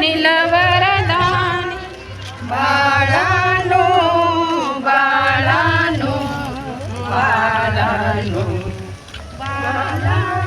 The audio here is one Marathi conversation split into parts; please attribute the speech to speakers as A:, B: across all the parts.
A: नीलवरदानी बाळानो बाळानो बाळानो बाळानो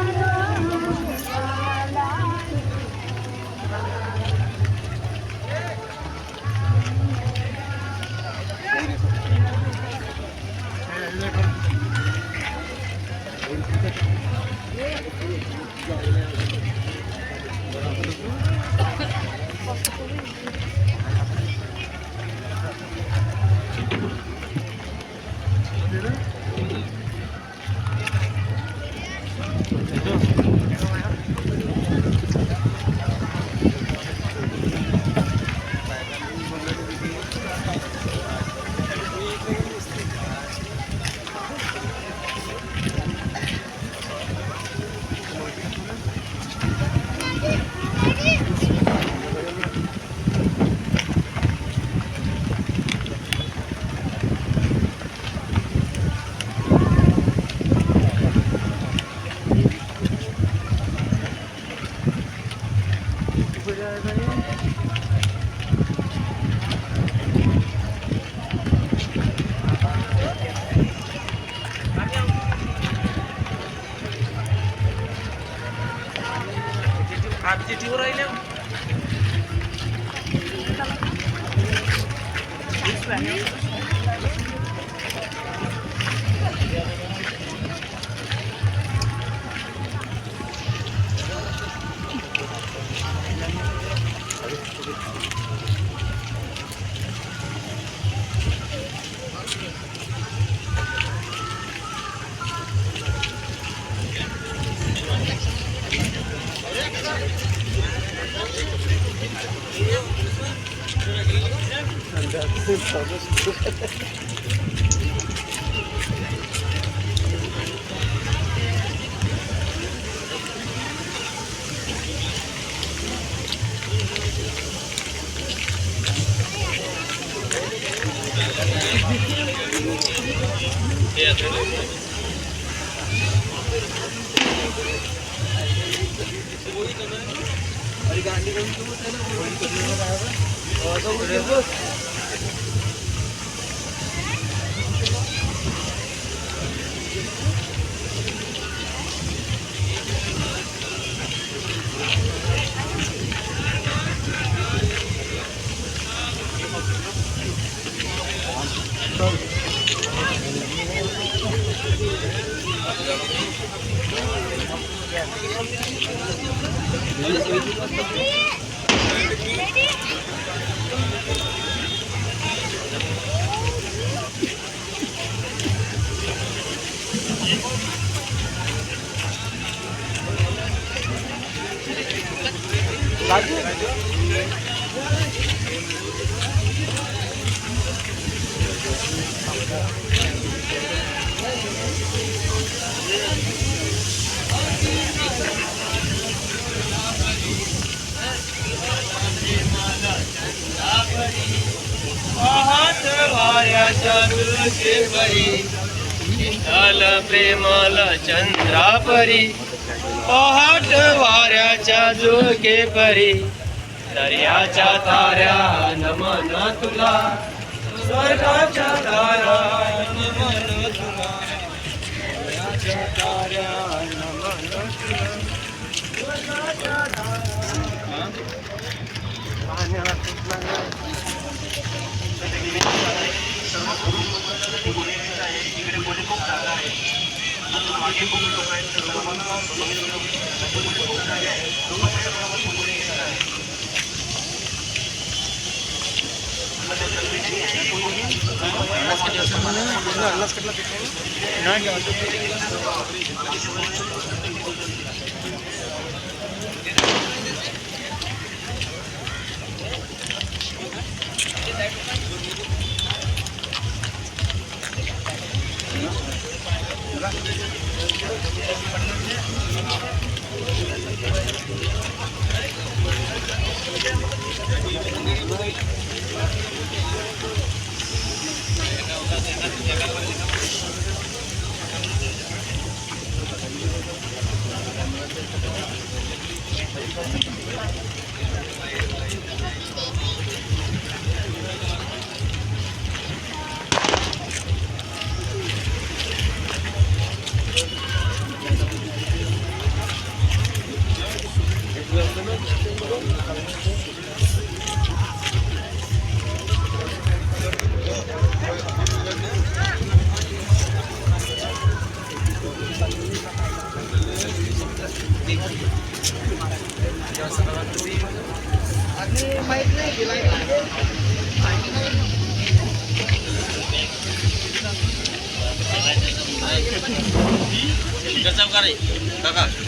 B: चिठ्ठीवर राहिले प्रेमाला चंद्रापरी पहाट वाऱ्याच्या झुळके परी दर्याच्या ताऱ्या नमन तुला स्वर्गाच्या तारा नमन तुला दर्याच्या ताऱ्या नमन तुला स्वर्गाच्या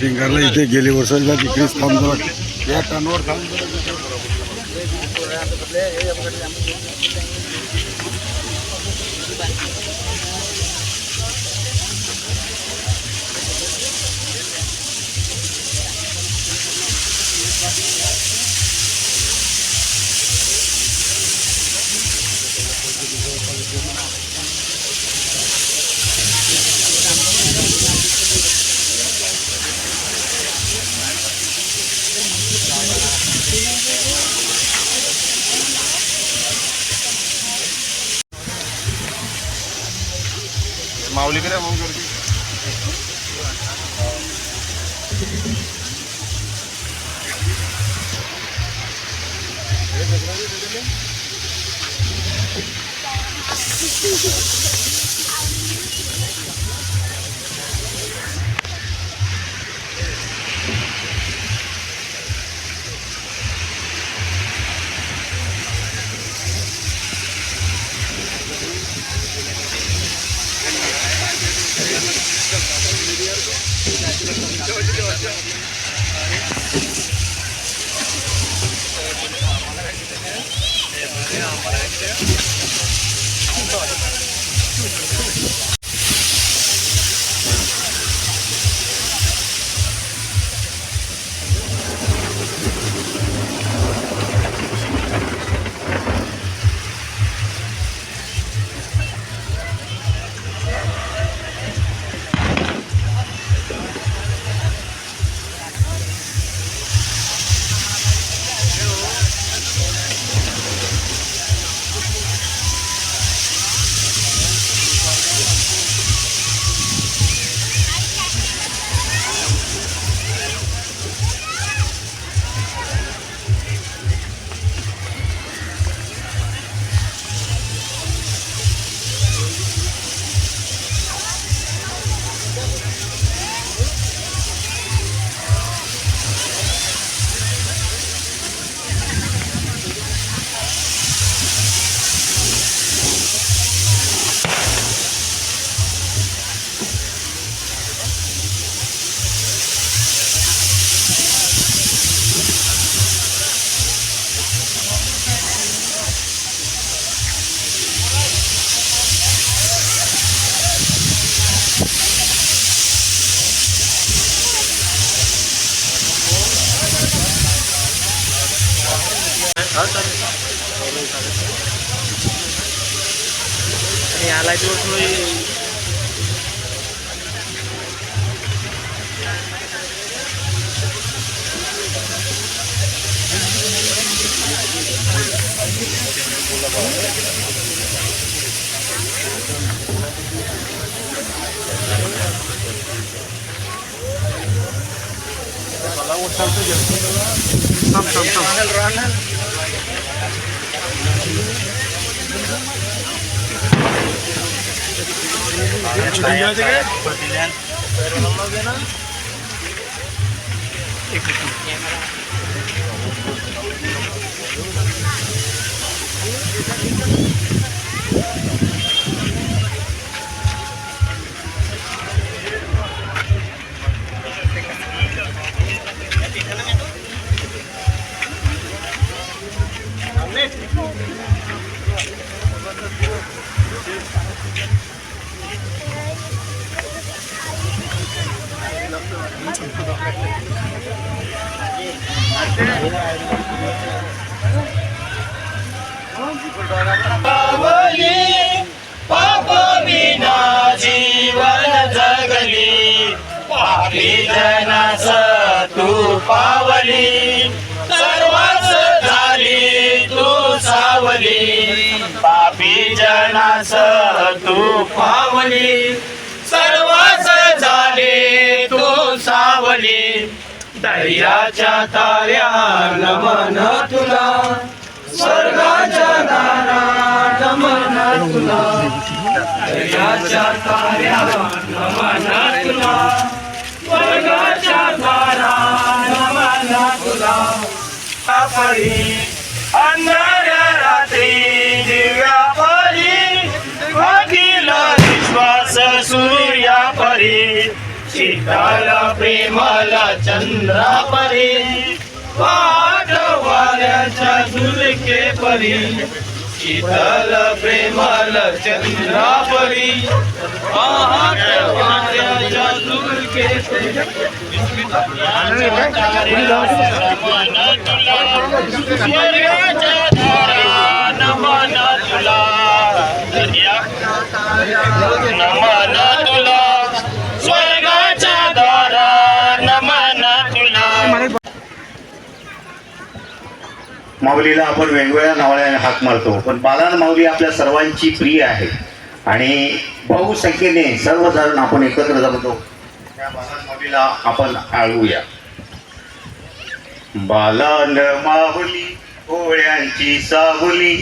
A: फिंगरला इथे गेले वर्षाला तिकडेच थांब जरा या टनवर थांब माऊली करे मग गर्दी
B: आणि आला दिवस पाप विना जीवन जगली, पापी जनास तू पावली, सर्वच झाली तू सावली, पापी जनास तू पावली, सर्वच झाली तू सावली, दर्याच्या ताऱ्या नमन तुला, स्वर्गाच्या दारा नमन तुला, दर्याच्या ताऱ्या नमन तुला, स्वर्गाच्या दारा नमन तुला. परी अंधाऱ्या रात्री दिव्या परी, अखिल विश्वास सूर्या परी, शीतल प्रेमल चंद्रा परी, वाट वाऱ्याच्या झुलके परी, शीतल प्रेमल चंद्रा परी, वाट वाऱ्याच्या झुलके परी. स्वर्गाच्या दारा नमन तुला, नमन तुला, स्वर्गाच्या दारा नमन तुला.
C: माऊलीला आपण वेगवेगळ्या नावाने हाक मारतो, पण बालान माऊली आपल्या सर्वांची प्रिय आहे आणि बहुसंख्येने सर्वजण आपण एकत्र जमतो. त्या बालान माऊलीला आपण आळूया. बालान माऊली ओळ्यांची सावली,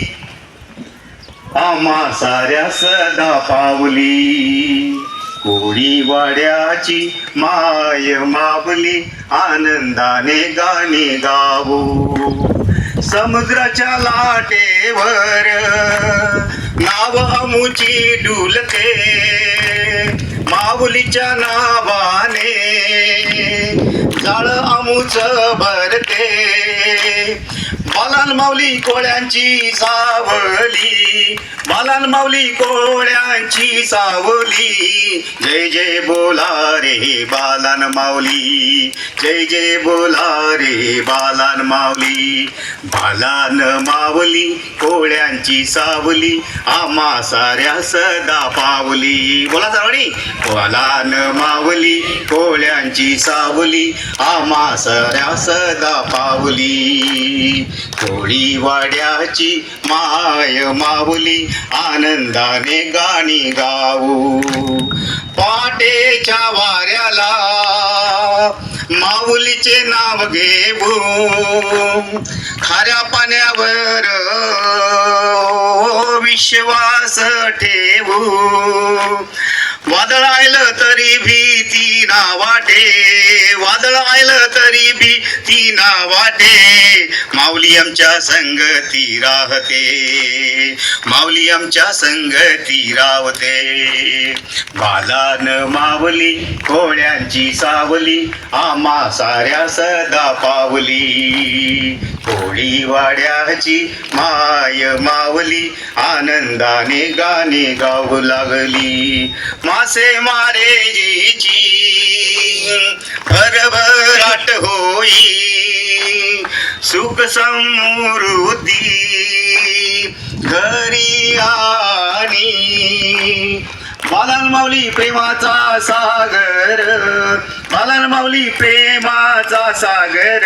C: आम्हा साऱ्या सदा पावली, कोळी वाड्याची माय माऊली, आनंदाने गाणी गाऊ. समुद्राच्या लाटेवर नाव अमुची डुलते, माऊलीच्या नावाने जाळ अमुच भरते. बालान माऊली कोळ्यांची सावली, बालान माऊली कोळ्यांची सावली, जय जय बोला रे बालान माऊली, जय जय बोला रे बालान माऊली. बालान माऊली कोळ्यांची सावली, आम्हा साऱ्या सदा पावली. बोला सर्वांनी. बालान माऊली कोळ्यांची सावली, आम्हा साऱ्या सदा पावली, कोळी वाड्याची माय माऊली, आनंदाने गाणी गाऊ. पाटेच्या वाऱ्याला माऊलीचे नाव घेऊ, खाऱ्या पाण्यावर विश्वास ठेवू. वादळ आयलं तरी भीती ना वाटे, वादळ आयलं तरी भीती ना वाटे, माऊली आमच्या संगती राहते, माऊली आमच्या संगती राहते. बालान माऊली कोळ्यांची सावली, आम्हा साऱ्या सदा पावली, कोळी वाड्याची माय माऊली, आनंदाने गाणे गाऊ लागली. मासे मारेजीची भरभराट होई, सुख समृद्धी घरी आणि. बालान माऊली प्रेमाचा सागर, बालान माऊली प्रेमाचा सागर,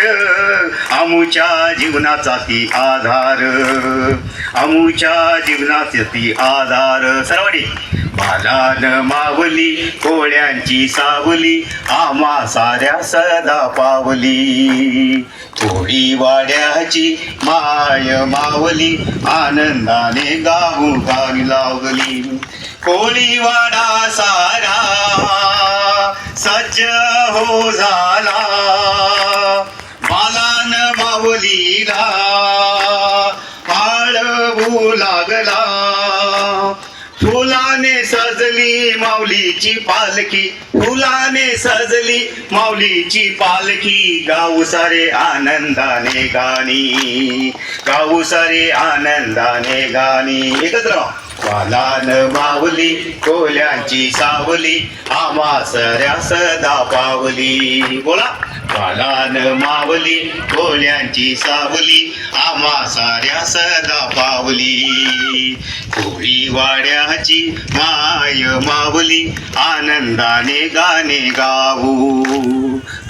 C: आमुच्या जीवनाचा ती आधार, आमुच्या जीवनाचा ती आधार. सर्वांनी. बालान माऊली कोळ्यांची सावली, आम्हा साऱ्या सदा पावली, कोळी वाड्याची माय माऊली, आनंदाने गाऊ गाणी लागली. कोळी वाडा सारा सज्ज हो झाला, बालान माऊलीला आळवू लागला. फुलाने सजली माऊलीची पालखी, फुलाने सजली माऊलीची पालखी, गाऊ सारे आनंदाने गाणी, गाऊ सारे आनंदाने गाणी. एकत्र. बालान माऊली कोल्यांची सावली, आम्हा साऱ्या सदा पावली. बोला. बालान माऊली कोल्यांची सावली, आम्हा साऱ्या सदा पावली, कोळी वाड्याची माय माऊली, आनंदाने गाणे गाऊ.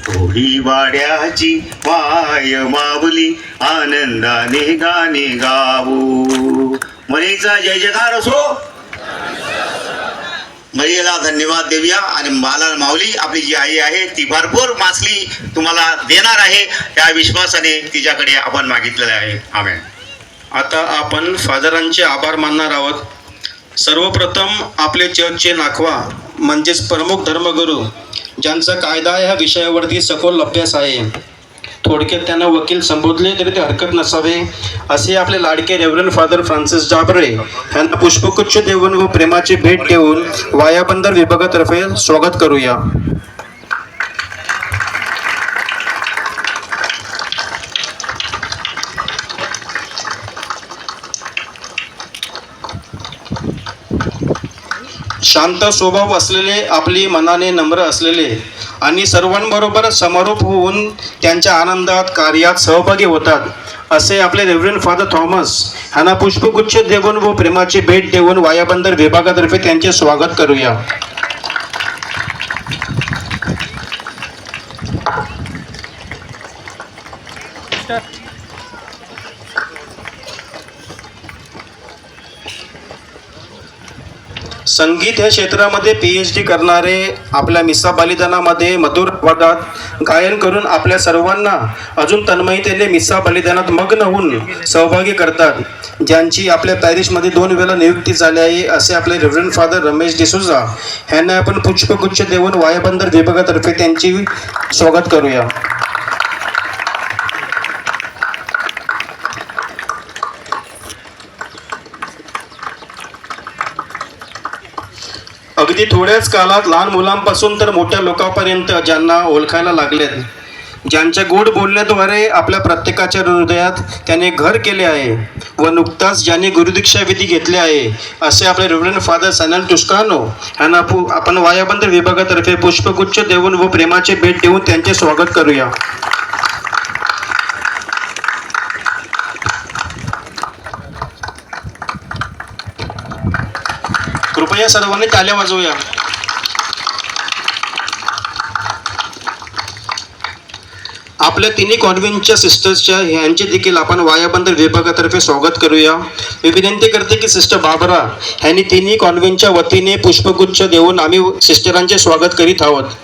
C: कोळी वाड्याची माय माऊली, आनंदाने गाणे गाऊ. मनीचा जय जयकार असो. महिला धन्यवाद देऊया आणि बाला माऊली आपली जी आई आहे ती भरपूर मासली तुम्हाला देणार आहे त्या विश्वासाने तिच्याकडे आपण मागितलेले आहे. आमेन.
D: आता आपण फादरांचे आभार मानणार आहोत. सर्वप्रथम आपले चर्चचे नाखवा म्हणजेच प्रमुख धर्मगुरू ज्यांचा कायदा ह्या विषयावरती सखोल अभ्यास आहे, थोडक्यात त्यांना वकील संबोधले तरी ते हरकत नसावे, असे आपले लाडके रेव्हरंड फादर फ्रान्सिस जाबरे यांना पुष्पगुच्छ देऊन व प्रेमाची भेट देऊन वायाबंदर विभागातर्फे स्वागत करूया. शांत स्वभाव असलेले, आपली मनाने नम्र असलेले आणि सर्वांबरोबर समारोप होऊन त्यांच्या आनंदात कार्यात सहभागी होतात असे आपले रेव्हरंड फादर थॉमस यांना पुष्पगुच्छ देऊन व प्रेमाची भेट देऊन वायाबंदर विभागातर्फे त्यांचे स्वागत करूया. संगीत या क्षेत्रामध्ये PhD करणारे आपल्या मिसा बलिदानामध्ये मधुर आवाजात गायन करून आपल्या सर्वांना अजून तन्मयतेने मिसा बलिदानात मग्न होऊन सहभागी करतात, ज्यांची आपल्या पॅरिसमध्ये 2 वेळा नियुक्ती झाली आहे असे आपले रेव्हरंड फादर रमेश डिसोजा यांना आपण पुष्पगुच्छ देऊन वायाबंदर विभागातर्फे त्यांची स्वागत करूया. अगदी थोड्याच काळात लहान मुलांपासून तर मोठ्या लोकांपर्यंत ज्यांना ओळखायला लागलेत, ज्यांच्या गोड बोलण्याद्वारे आपल्या प्रत्येकाच्या हृदयात त्याने घर केले आहे व नुकताच ज्यांनी गुरुदीक्षा विधी घेतले आहे असे आपले रेव्हरंड फादर सॅनल टुस्कानो यांना आपण वायाबंदर विभागातर्फे पुष्पगुच्छ देऊन व प्रेमाची भेट देऊन त्यांचे स्वागत करूया. कृपया सर्वांनी टाळ्या वाजवूया. आपल्या तिन्ही कॉन्व्हेंटच्या सिस्टर्सच्या यांचे देखील आपण वायाबंदर विभागातर्फे स्वागत करूया. मी विनंती करते की सिस्टर बाबरा यांनी तिन्ही कॉन्व्हेंटच्या वतीने पुष्पगुच्छ देऊन आम्ही सिस्टरांचे स्वागत करीत आहोत.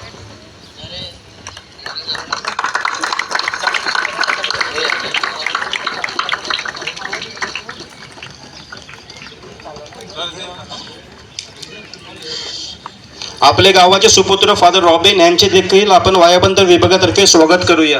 D: आपले गावाचे सुपुत्र फादर रॉबिन यांचे देखील आपण वायाबंदर विभागातर्फे स्वागत करूया.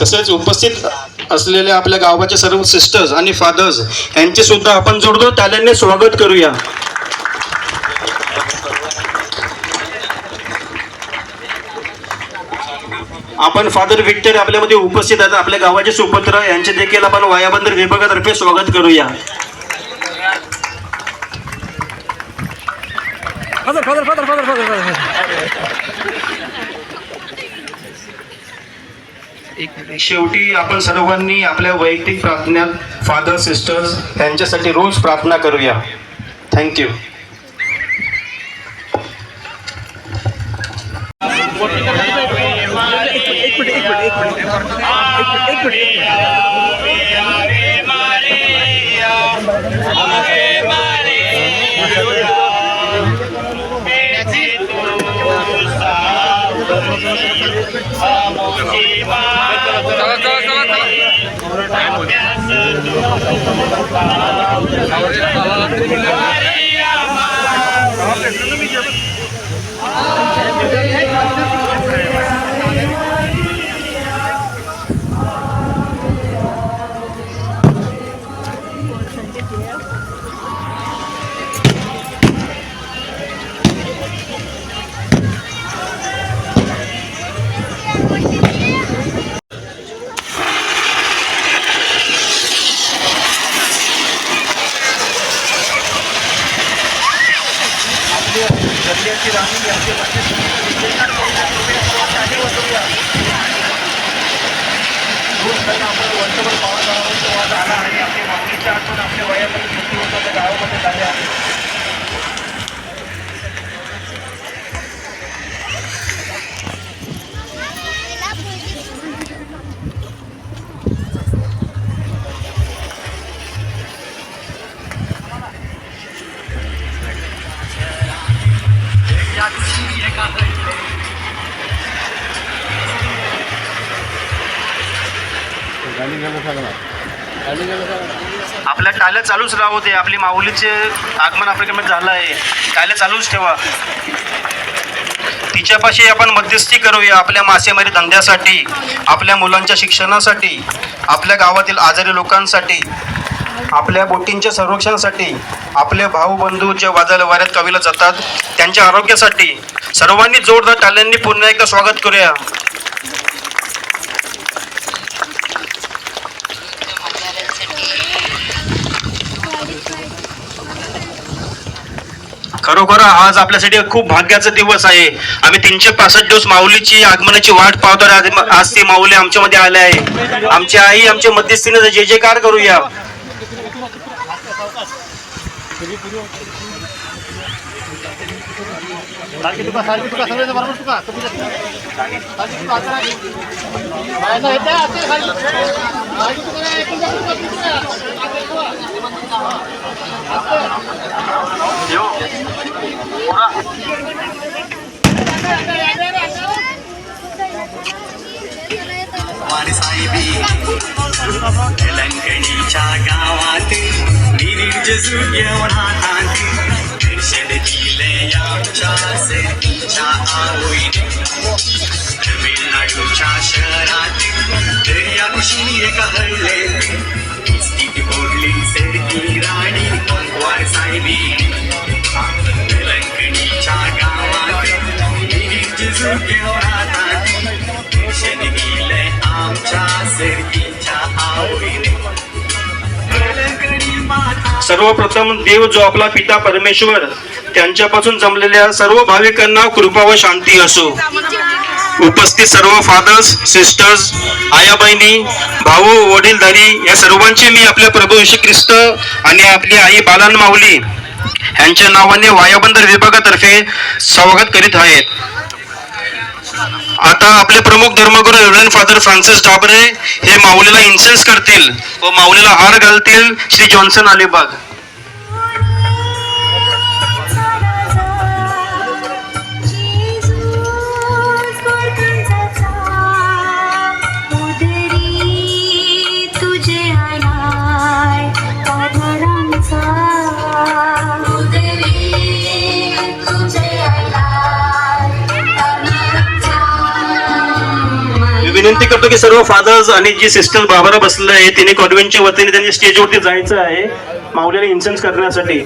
D: तसेच उपस्थित असलेले आपल्या गावाचे सर्व सिस्टर्स आणि फादर्स यांचे सुद्धा आपण जोरदार टाळ्यांनी स्वागत करूया. आपण फादर विक्टर आपल्यामध्ये उपस्थित आहेत, आपल्या गावाचे सुपुत्र यांचे देखील आपण वायाबंदर विभागातर्फे स्वागत करूया. शेवटी आपण सर्वांनी आपल्या वैयक्तिक प्रार्थनेत फादर सिस्टर्स यांच्यासाठी रोज प्रार्थना करूया. थँक्यू. आपल्या टाल्या चालूच राहू दे. आपली माऊलीचे आगमन आपल्याकडे झालं आहे. टाल्या चालूच ठेवा. तिच्यापाशी आपण मध्यस्थी करूया आपल्या मासेमारी धंद्यासाठी, आपल्या मुलांच्या शिक्षणासाठी, आपल्या गावातील आजारी लोकांसाठी, आपल्या बोटींच्या संरक्षणासाठी, आपले भाऊ बंधू जे वाऱ्यात कवीला जातात त्यांच्या आरोग्यासाठी. सर्वांनी जोरदार टाळ्यांनी पुन्हा एकदा स्वागत करूया. खरोखर आज आपल्यासाठी खूप भाग्याचा दिवस आहे. आम्ही 365 दिवस माऊलीची आगमनाची वाट पाहतो. आज ती माऊली आमच्यामध्ये आले आहे. आमची आई आमच्या मध्यस्थीने जय जयकार करूया.
E: लंकणीच्या गावात गिरिज सुग्यवन हातात दर्शन दिले आमच्या सतीच्या आवडीने. तमिळनाडूच्या शहरात दर्या कुशीने एका हळले स्थिती बोलली सरकी राणी वार साहेबी. लंकणीच्या गावात गिरिज सुग्यवन हातात दर्शन दिले आमच्या सरकीच्या आवडीने.
D: सर्वप्रथम देव जो आपला पिता परमेश्वर त्यांच्यापासून जमलेल्या सर्व भाविकांना कृपा व शांती असो. उपस्थित सर्व फादर्स, सिस्टर्स, आया बहिणी, भाऊ, वडीलधारी या सर्वांचे मी आपल्या प्रभू येशू ख्रिस्त आणि आपली आई बालन माऊली यांच्या नावाने वायाबंदर विभागातर्फे स्वागत करीत आहेत. आता आपले प्रमुख धर्मगुरू रेव्हरंड फादर फ्रान्सिस डाबरे हे माऊलीला इन्सेन्स करतील व माऊलीला हार घालतील. श्री जॉन्सन अलिबाग. विनंती करतो की सर्व फादर्स आणि जी सिस्टर बाबरा बसले आहे तिने कॉन्व्हेंटच्या वतीने त्यांनी स्टेजवरती जायचं आहे माऊलीला इन्सेन्स करण्यासाठी.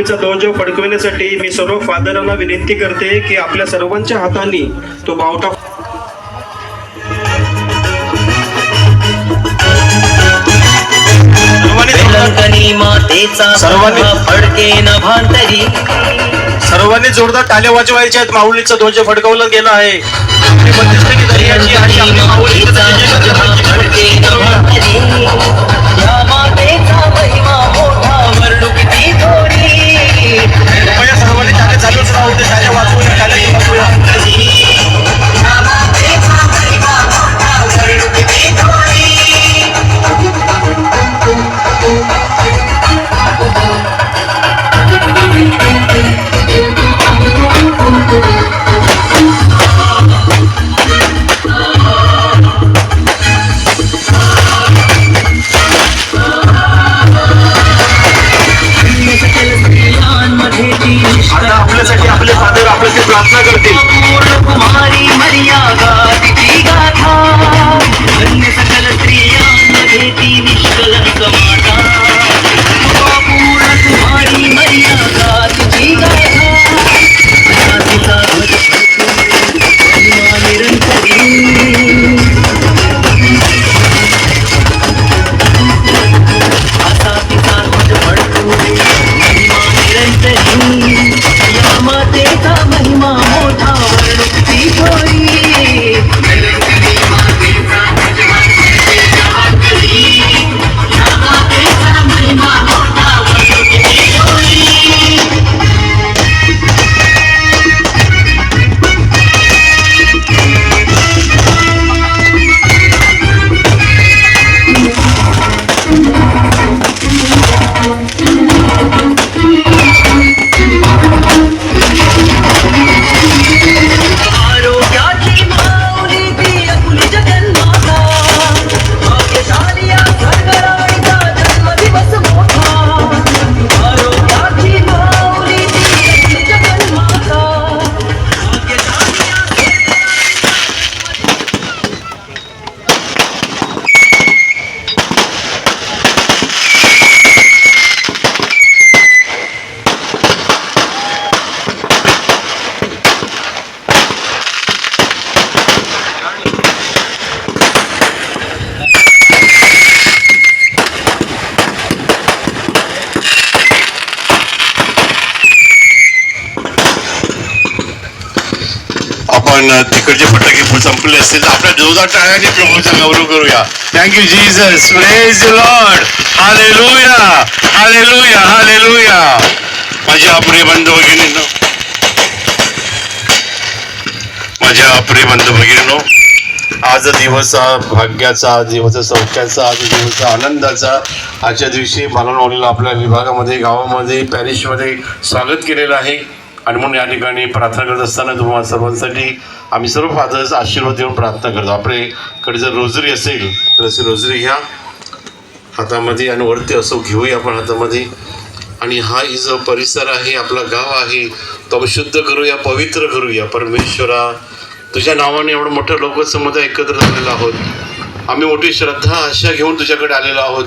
D: माऊलीचा ध्वज फडकविण्यासाठी मी सर्व फादरांना विनंती करते की आपल्या सर्वांच्या हातांनी तो बावटा
E: वेलंकनी मातेचा
D: सर्वांनी-
E: फडके न भांतरी
D: सर्वांनी जोरदार टाळ्या वाजवायच्या आहेत. माऊलीचा ध्वज फडकवला गेला आहे. आपली बंदिस्तगी दर्याची आणि आपल्या माऊलीचं जय
E: फडके न भांतरी या मातेचा महिमा मोठा वर्णू किती थोडी
D: कृपया सर्वांनी टाळ्या चालूच राहू दे. टाळ्या वाजवूया, टाळ्या वाजवूया.
E: या मातेचा महिमा मोठा वर्णू किती थोडी
D: आता आपल्यासाठी आपले फादर आपल्यासाठी प्रार्थना करतील.
E: कुमारी मर्यादा तिची गाथा अन्य सकल स्त्रियांमध्ये ती निष्कलंक माता पूर्ण कुमारी मर्यादा तिची गाथा तिचा ध्वज फडकून महिमा निरंतरी असा तिचा ध्वज फडकून महिमा निरंतरी या मातेचा महिमा मोठा वर्णू किती थोडी आरोग्याची माऊली ती अकुली जगन्माता भाग्यशाली या सरगराईचा जन्मदिवस मोठा आरोग्याची माऊली ती अकुली जगन्माता भाग्यशाली या
F: आपण तिकडचे फटाके संपले असतील तर आपल्या जोरदार टाळ्याने प्रभूचा गौरव करूया. Thank you Jesus, praise the Lord, hallelujah hallelujah hallelujah. माझ्या प्रिय बंधू भगिनींनो, माझ्या प्रिय बंधू भगिनींनो, आज दिवस हा भाग्याचा, आज दिवस सौख्याचा, आज दिवस आनंदाचा. आजच्या दिवशी मालवणला आपल्या विभागामध्ये, गावामध्ये, पॅरिशमध्ये स्वागत केलेलं आहे. आणि म्हणून या ठिकाणी प्रार्थना करत असताना तुम्हाला सर्वांसाठी आम्ही सर्व फादर्स आशीर्वाद देऊन प्रार्थना करतो. आपल्याकडे जर रोजरी असेल तर असे रोजरी घ्या हातामध्ये आणि वरती असो घेऊया आपण हातामध्ये. आणि हा जो परिसर आहे, आपला गाव आहे, तो आपण शुद्ध करूया, पवित्र करूया. परमेश्वरा, तुझ्या नावाने एवढं मोठं लोकसमुदाय एकत्र झालेलो आहोत. आम्ही मोठी श्रद्धा आशा घेऊन तुझ्याकडे आलेलो आहोत.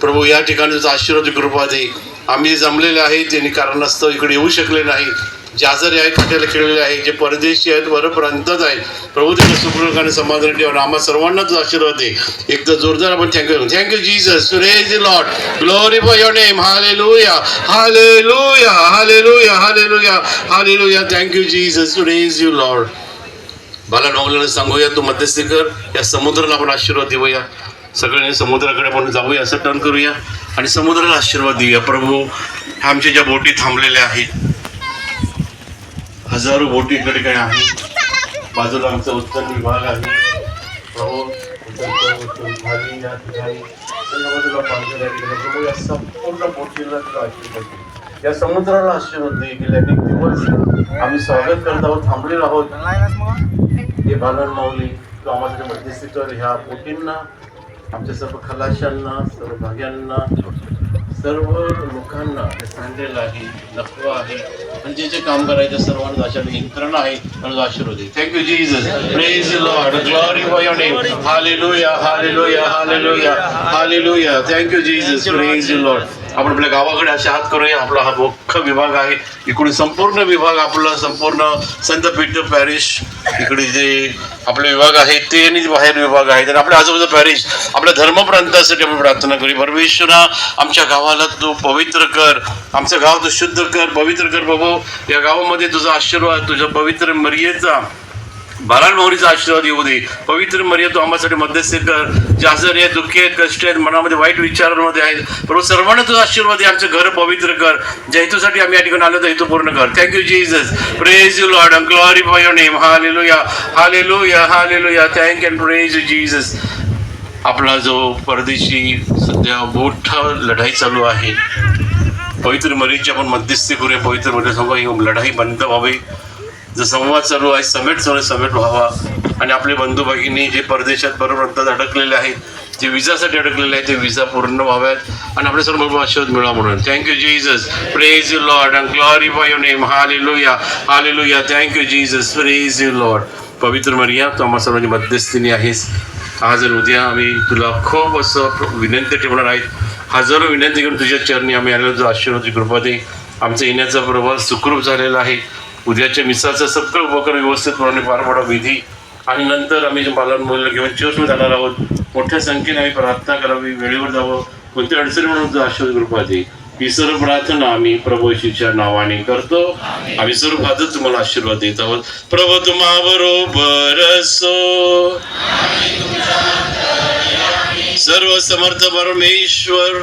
F: प्रभू, या ठिकाणी तुझा आशीर्वाद कृपा दे. आम्ही जमलेले आहेत, त्यांनी कारणास्तव इकडे येऊ शकले नाही, जे आजारी आहेत, फाट्याला खेळलेले आहेत, जे परदेशी आहेत, परप्रांतात आहेत, प्रभू त्यांना सुखरूप आणि समाधान ठेवा. आम्हा सर्वांना तुझा आशीर्वाद दे. एकदा जोरदार आपण thank you Jesus, praise the lord, glorify your name, hallelujah hallelujah hallelujah hallelujah hallelujah. Thank you Jesus, praise you lord. बाला नवल्याला सांगूया, तू मध्यस्थी कर, या समुद्राला आपण आशीर्वाद देऊया. सगळ्यांनी समुद्राकडे आपण जाऊया, असं टर्न करूया आणि समुद्राला आशीर्वाद देऊया. प्रभू, आमच्या ज्या बोटी थांबलेल्या आहेत, हजारो बोटी इकडे काय आहेत, बाजूला आमचा उत्तर विभाग आहे. प्रभू, उत्तर खाली या ठिकाणी सगळ्या बाजूला बांधलेलं आहे. प्रभू, या संपूर्ण बोटीला तुला आशीर्वाद दे, या समुद्राला आशीर्वाद दे. गेल्या अनेक दिवस आम्ही स्वागत करत आहोत, थांबलेलो आहोत. हे बालन माऊली, तू आम्हाला मध्यस्थी कर. ह्या बोटींना, आमच्या सर्व खलाशांना, सर्व भाग्यांना, सर्व लोकांना सांडलेलं आहे, नफवा आहे, आणि जे जे काम करायचं सर्वांना अशा यंत्रणा आहे आणि आशीर्वाद आहे. Thank you Jesus, praise the lord, glorify your name, hallelujah hallelujah hallelujah hallelujah. Thank you Jesus, praise the Lord. आपण आपल्या गावाकडे असे हात करूया. आपला हा मुख्य विभाग आहे, इकडे संपूर्ण विभाग आपला संपूर्ण संत पीटर पॅरिश इकडे जे आपले विभाग आहेत ते आणि बाहेर विभाग आहेत आणि आपल्या आजूबाजूचा पॅरिश आपल्या धर्मप्रांतासाठी आपण प्रार्थना करूया. परमेश्वरा, आमच्या गावाला तू पवित्र कर, आमचं गाव तू शुद्ध कर, पवित्र कर प्रभू. या गावामध्ये तुझा आशीर्वाद, तुझ्या पवित्र मर्यादेचा बाळांमौरीचा आशीर्वाद येऊ दे. पवित्र मर्यादा तू आम्हासाठी मध्यस्थी कर. जे आजारी आहेत, दुःखी आहेत, कष्ट आहेत, मनामध्ये वाईट विचारांमध्ये आहेत प्रभू, सर्वांना तुझा आशीर्वाद आहे. आमचं घर पवित्र कर. ज्या हेतूसाठी आम्ही या ठिकाणी आलो तर हेतू पूर्ण कर. Thank you Jesus. Praise you Lord and glorify your name. Hallelujah, hallelujah, hallelujah. Thank and praise you Jesus. आपला जो परदेशी सध्या मोठा लढाई चालू आहे, पवित्र मर्यादेची आपण मध्यस्थी करूया. पवित्र मर्यादेसमोर ही लढाई बंद व्हावी. जो संवाद चालू आहे, समेट चालू आहे, समेट व्हावा. आणि आपले बंधू भगिनी जे परदेशात परप्रांतात अडकलेले आहेत, जे विजासाठी अडकलेले आहेत, ते विजा पूर्ण व्हाव्यात आणि आपल्या सर्व आशीर्वाद मिळावा म्हणून. Thank you Jesus. Praise you Lord and glorify your name. Hallelujah, hallelujah. Thank you Jesus. Praise you Lord. पवित्र मरिया, तू आम्हा सर्वांची मध्यस्थीने आहेस. आज आणि उद्या आम्ही तुला खूप असं विनंती ठेवणार आहेत. हजारो विनंती करून तुझ्या चरणी आम्ही आलेलो. जो आशीर्वादाची कृपा दे. आमचा येण्याचा प्रवास सुखरूप झालेला आहे. उद्याच्या मिसाचं सगळं उपक्रम व्यवस्थितपणे पार पडा विधी आणि नंतर आम्ही जे पालन मुलं घेऊन चर्चमध्ये जाणार आहोत. मोठ्या संख्येने आम्ही प्रार्थना करावी, वेळेवर जावं, कोणत्या अडचणी म्हणून जो आशीर्वाद कृपा दे. ही सर्व प्रार्थना आम्ही प्रभू येशूच्या नावाने करतो. आम्ही सर्व हातच तुम्हाला आशीर्वाद देत आहोत. प्रभू तुम्हाबरोबर असो. सर्व समर्थ परमेश्वर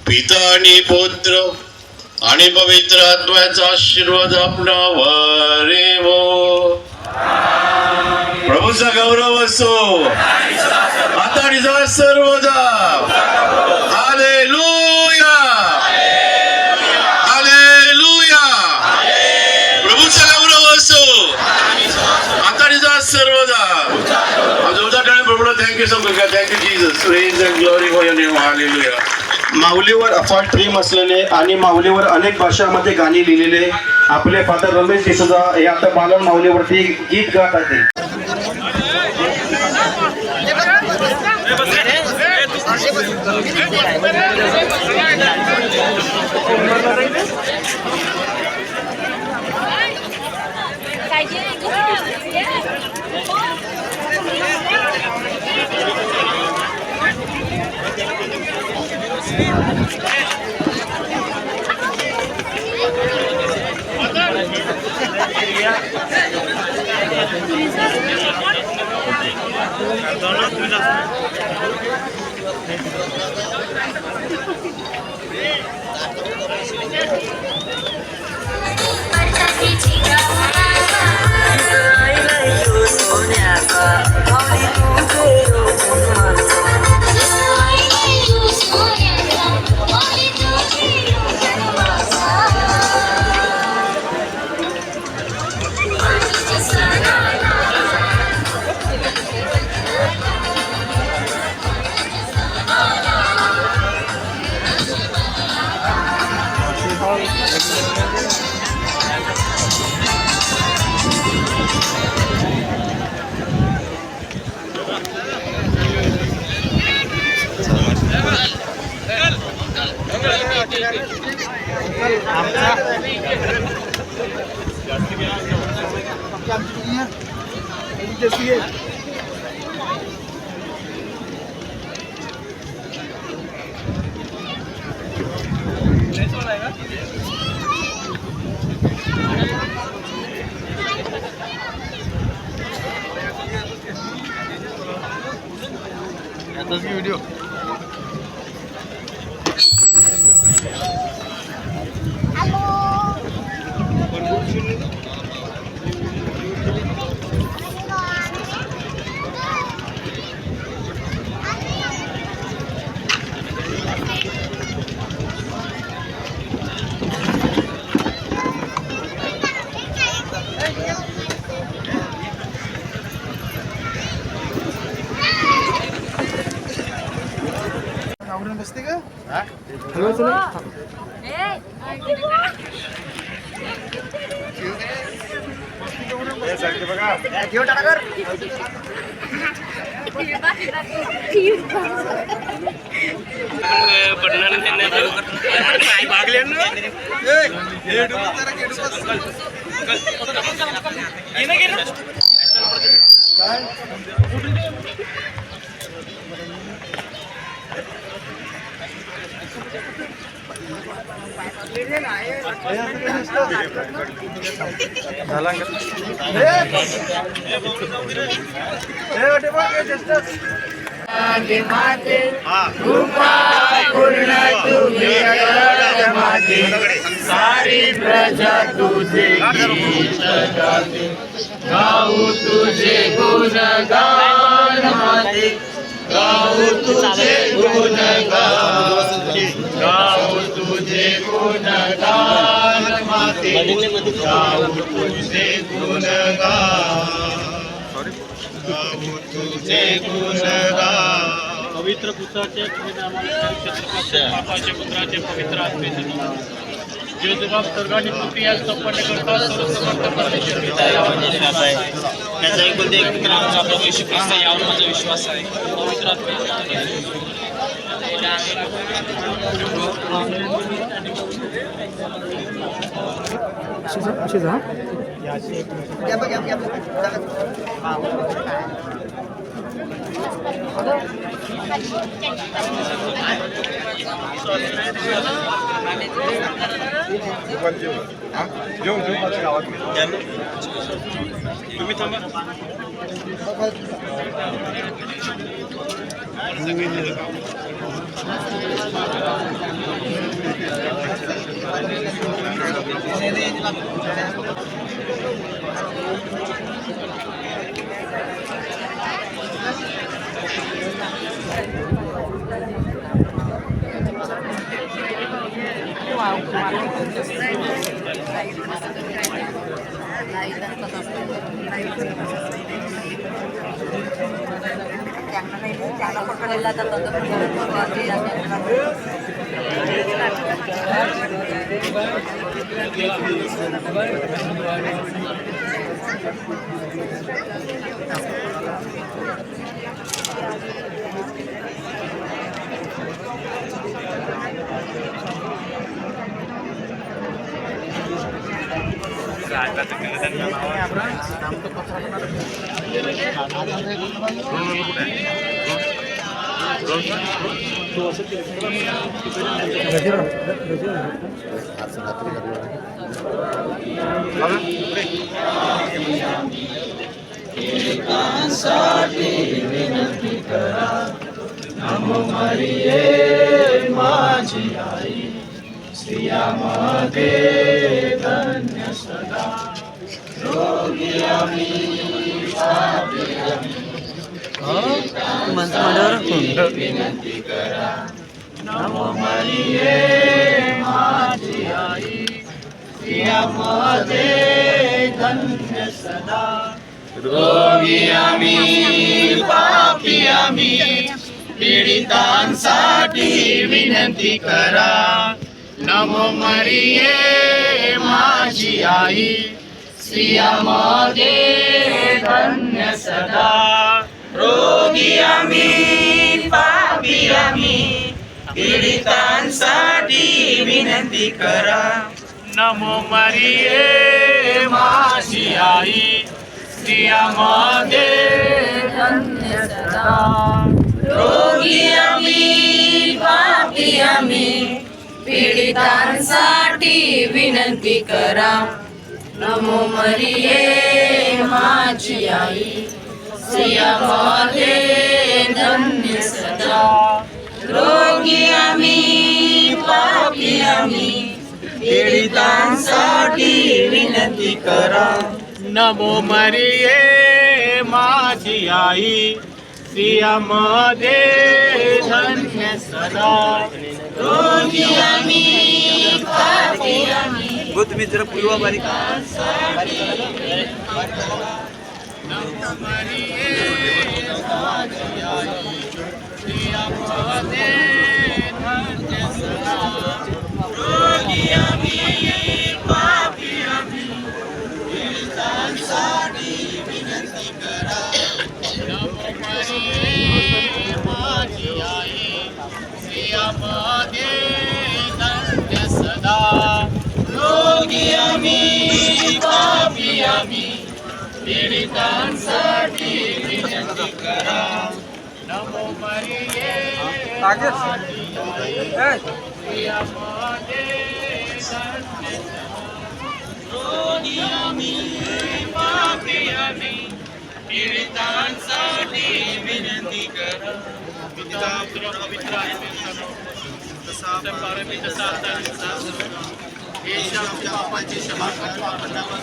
F: पिता आणि पुत्र आणि पवित्र आत्म्याचा आशीर्वाद आपणावर येवो. प्रभूचा गौरव असो आता आणि जा सर्वदा. Hallelujah, hallelujah. प्रभूचा गौरव असो आता आणि जा सर्वदा. जोरदार टाळ्या प्रभूला थँक्यू सांगू का. Thank you Jesus. Praise and glory for your name. Hallelujah.
D: माऊलीवर अफाट प्रेम असलेले आणि माऊलीवर अनेक भाषांमध्ये गाणी लिहिलेले आपले फादर रमेश डिसोजा हे आता बालन माऊलीवरती गीत गात आहेत.
A: व्हिडिओ बसते का बघा
B: सारी प्रजा तुझे गीत गाते, गाऊ तुझे गुणगान माते, गाऊ तुझे गुणगान, गाऊ तुझे गुणगान माते, गाऊ तुझे गुणगान, गाऊ तुझे गुणगान.
G: पवित्र पुत्राचे बापाचे पुत्राचे पवित्र आत्मेचे जे जबाब स्वर्गाची पृथ्वी या संपन्न करता सर्वसमर्थ परमेश्वर पिता यावर माझा विश्वास आहे. त्याचा एकुलता एक पुत्र आमचा प्रभू येशू ख्रिस्त यावर माझा विश्वास आहे. पवित्र तुम्ही थांबा. पीडितांसाठी विनंती करा. नमो मरिये माझी आई, स्त्रियांमध्ये धन्य सदा. रोगी आम्ही, पापी आम्ही, पीडितांसाठी विनंती करा. नमो मरिये माझी आई, स्त्रियांमध्ये धन्य सदा. रोगी आम्ही, पापी आम्ही, पीडितांसाठी विनंती करा. नमो मरिये माझी आई, स्त्रियांमध्ये धन्य सदा. रोगी आम्ही, पापी आम्ही, पीडितांसाठी विनंती करा. नमो मरिये माझी आई, स्त्रियांमध्ये धन्य सदा. रोगी आम्ही, पापी आम्ही, तुम्ही जरा पूर्वा बारीक. नमो मरिये माझी आई, स्त्रियांमध्ये धन्य सदा. रोगी आम्ही, पापी आम्ही, पीडितांसाठी विनंती करा. नमो मरिये प्रियामध्ये धन्य सदा रोगी आम्ही पापी आम्ही पीडितांसाठी विनंती करा नमो मरिये प्रियामध्ये धन्य रोगी आम्ही पापी आम्ही पीडितांसाठी विनंती करा पिता पुत्र पवित्र तसा परमेश्वर तसा येशू आमच्या पापांची क्षमा करा आपण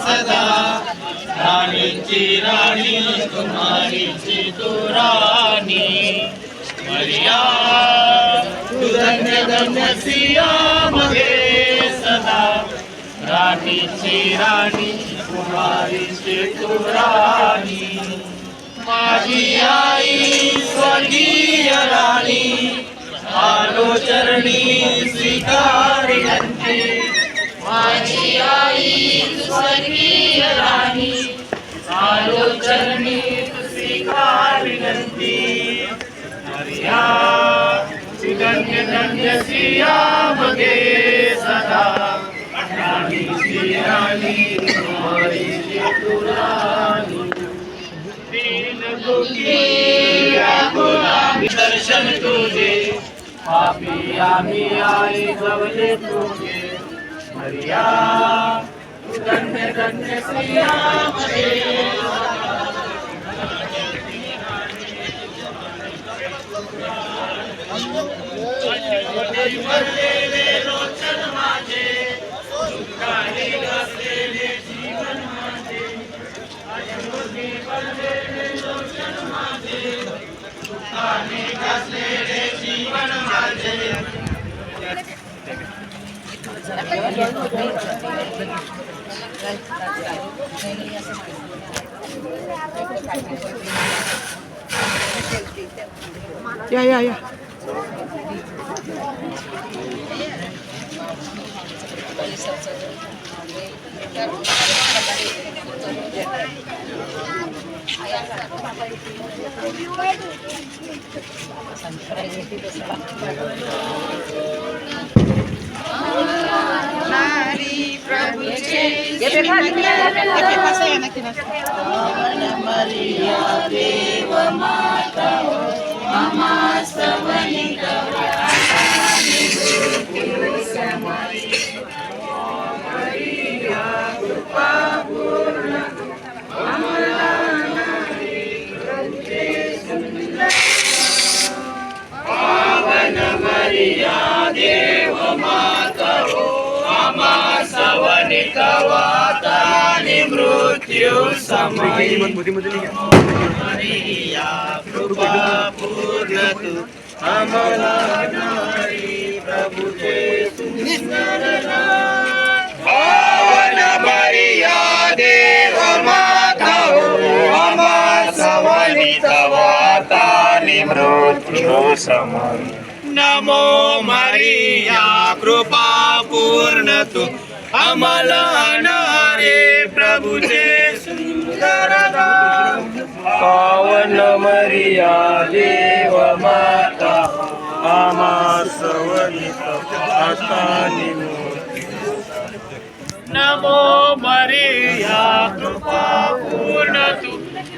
G: सदा राणीची राणी कुमारीची तू राणी मरिया तू धन्य धन्य सियामध्ये सदा राणीची राणी कुमारीची तू राणी माझी आई स्वर्गीय राणी आलो चरणी स्वीकार विनंती माझी आई स्वर्गीय राणी आलो चरणी स्वीकार विनंती मरिया धन्य धन्य सियामध्ये सदा राणीची राणी कुमारीची तू राणी दीन दुखी व्याकुलांनी दर्शन तुझे पापी आम्ही आई जवळे तुझे मरिया धन्य धन्य सियामध्ये भरलेले लोचन माझे दुःखाने घासलेले जीवन माझे भरलेले लोचन माझे दुःखाने घासलेले जीवन माझे
H: या मृत्यू समय मरिया कृपा पूर्ण तू आम्हाला नारी प्रभुचे सुंदर पावन मरिया देव माता हो आम्हा सवनित वार्ता मृत्यू समय नमो मरिया कृपा पूर्ण तू आम्हाला नारी प्रभुचे सुंदर पावन मरिया देव माता आम्हा सवनित वार्ता नमो मरिया कृपा पूर्ण तू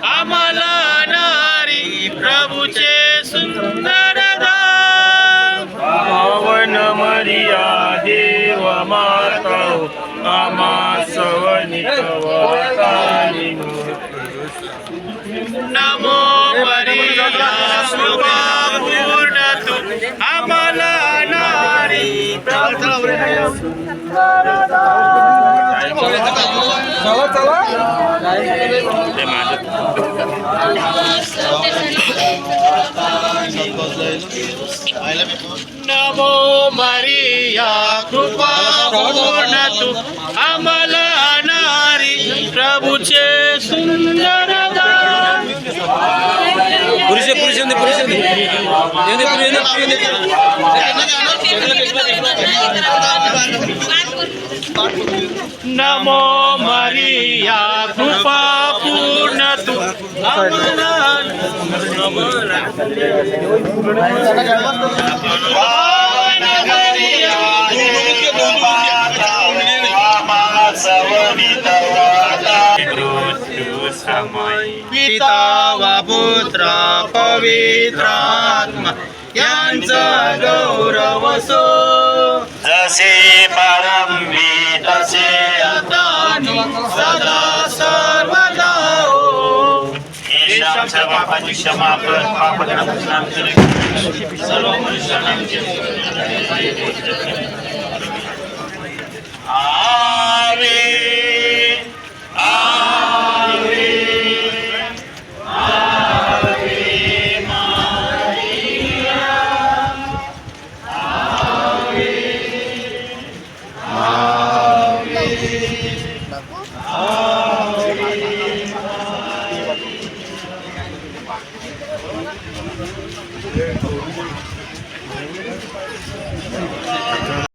H: आम्हाला नारी प्रभुचे सुंदर पावन मरिया देव माता आम्हा सवनित वार्ता नमो मरिया कृपा पूर्ण तू आम्हाला नारी प्रभुचे नमो मरिया कृपा पूर्ण तू आम्हाला नारी प्रभुचे सुंदर दान नमो मरिया कृपा पूर्ण तू
B: पिता व पुत्र पवित्रात्मा यांचा गौरव सो जसे प्रारंभी तसे आता सदा सर्वदा हो. आमच्या पापाची क्षमा कर, पापनाशनाम कर, सर्व मनुष्यांना आवे आवे